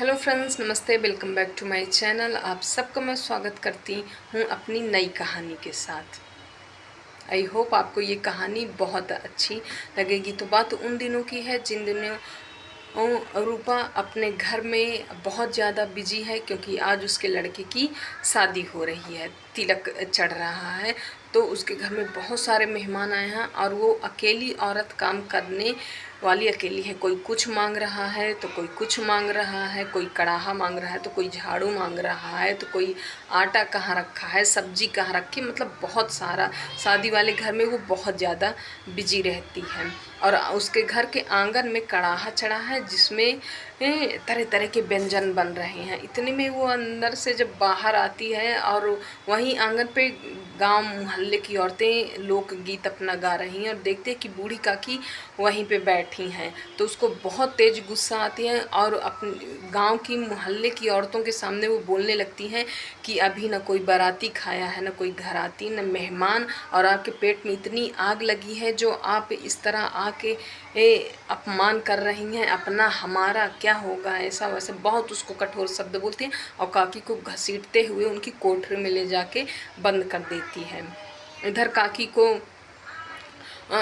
Hello friends, नमस्ते। Welcome back to my channel. आप सबका मैं स्वागत करती हूँ अपनी नई कहानी के साथ। आई होप आपको ये कहानी बहुत अच्छी लगेगी। तो बात उन दिनों की है जिन दिनों रूपा अपने घर में बहुत ज़्यादा बिजी है, क्योंकि आज उसके लड़के की शादी हो रही है, तिलक चढ़ रहा है। तो उसके घर में बहुत सारे मेहमान आए हैं और वो अकेली औरत काम करने वाली अकेली है। कोई कुछ मांग रहा है तो कोई कुछ मांग रहा है, कोई कड़ाहा मांग रहा है तो कोई झाड़ू मांग रहा है, तो कोई आटा कहाँ रखा है, सब्जी कहाँ रखी, मतलब बहुत सारा। शादी वाले घर में वो बहुत ज़्यादा बिजी रहती है। और उसके घर के आंगन में कड़ाहा चढ़ा है जिसमें तरह तरह के व्यंजन बन रहे हैं। इतने में वो अंदर से जब बाहर आती है और वहीं आंगन पे गांव मोहल्ले की औरतें लोकगीत अपना गा रही हैं और देखते हैं कि बूढ़ी काकी वहीं पे बैठी हैं। तो उसको बहुत तेज गुस्सा आती है और अपने गांव की मोहल्ले की औरतों के सामने वो बोलने लगती हैं कि अभी न कोई बाराती खाया है, न कोई घराती, न मेहमान, और आपके पेट में इतनी आग लगी है जो आप इस तरह आके अपमान कर रही हैं अपना, हमारा क्या होगा, ऐसा वैसे बहुत उसको कठोर शब्द बोलती हैं और काकी को घसीटते हुए उनकी कोठरी में ले जाके बंद कर देती है। इधर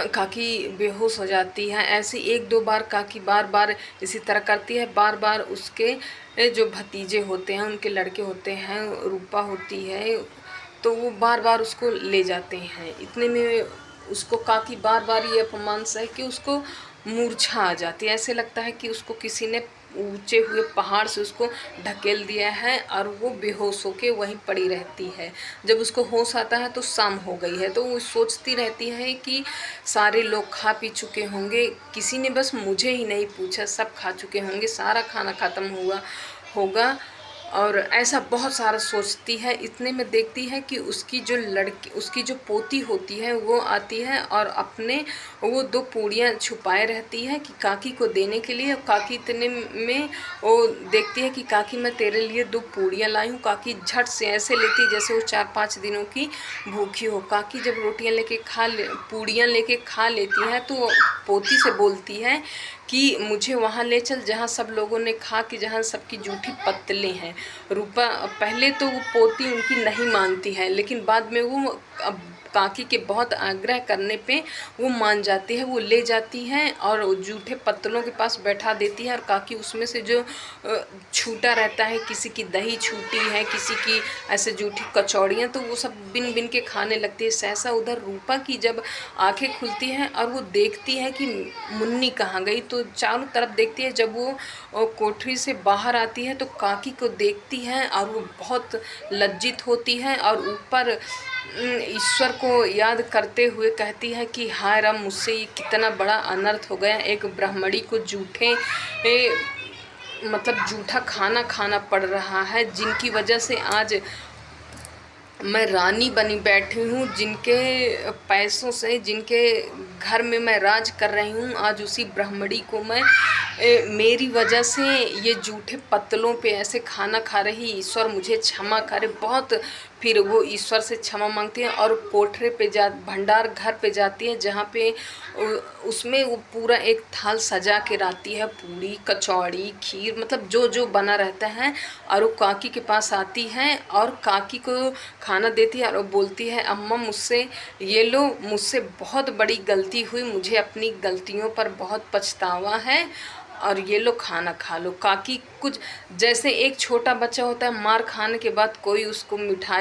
काकी बेहोश हो जाती है। ऐसे एक दो बार काकी बार बार इसी तरह करती है। बार बार उसके जो भतीजे होते हैं, उनके लड़के होते हैं, रूपा होती है, तो वो बार बार उसको ले जाते हैं। इतने में उसको काकी बार बार ये अपमान सह कि उसको मूर्छा आ जाती है। ऐसे लगता है कि उसको किसी ने ऊंचे हुए पहाड़ से उसको ढकेल दिया है और वो बेहोश होके वहीं पड़ी रहती है। जब उसको होश आता है तो शाम हो गई है, तो वो सोचती रहती है कि सारे लोग खा पी चुके होंगे, किसी ने बस मुझे ही नहीं पूछा, सब खा चुके होंगे, सारा खाना ख़त्म हुआ होगा, और ऐसा बहुत सारा सोचती है। इतने में देखती है कि उसकी जो पोती होती है वो आती है और अपने वो दो पूड़ियाँ छुपाए रहती है कि काकी को देने के लिए। काकी इतने में वो देखती है कि काकी मैं तेरे लिए दो पूड़ियाँ लाई हूँ। काकी झट से ऐसे लेती है जैसे वो 4-5 दिनों की भूखी हो। काकी जब पूड़ियाँ लेके खा लेती है तो पोती से बोलती है कि मुझे वहाँ ले चल जहाँ सब लोगों ने खा के, जहाँ सबकी जूठी पत्तलें हैं। रूपा पहले तो वो पोती उनकी नहीं मानती है, लेकिन बाद में वो अब काकी के बहुत आग्रह करने पे वो मान जाती है। वो ले जाती है और जूठे पत्तलों के पास बैठा देती है और काकी उसमें से जो छूटा रहता है, किसी की दही छूटी है, किसी की ऐसे जूठी कचौड़ियाँ, तो वो सब बिन बिन के खाने लगती है। सहसा उधर रूपा की जब आंखें खुलती हैं और वो देखती है कि मुन्नी कहाँ गई, तो चारों तरफ देखती है। जब वो कोठरी से बाहर आती है तो काकी को देखती है और वो बहुत लज्जित होती है और ऊपर ईश्वर को याद करते हुए कहती है कि हाय राम, मुझसे ये कितना बड़ा अनर्थ हो गया। एक ब्राह्मणी को मतलब जूठा खाना खाना पड़ रहा है, जिनकी वजह से आज मैं रानी बनी बैठी हूँ, जिनके पैसों से, जिनके घर में मैं राज कर रही हूँ, आज उसी ब्राह्मणी को मैं मेरी वजह से ये जूठे पत्तलों पे ऐसे खाना खा रही। ईश्वर मुझे क्षमा करे। बहुत फिर वो ईश्वर से क्षमा मांगती है और कोठरे पे भंडार घर पे जाती है, जहाँ पे उसमें वो पूरा एक थाल सजा के लाती है, पूड़ी कचौड़ी खीर, मतलब जो जो बना रहता है, और वो काकी के पास आती है और काकी को खाना देती है और वो बोलती है अम्मा मुझसे ये लो, मुझसे बहुत बड़ी गलती हुई, मुझे अपनी गलतियों पर बहुत पछतावा है और ये लो खाना खा लो। काकी कुछ जैसे एक छोटा बच्चा होता है, मार खाने के बाद कोई उसको मिठाई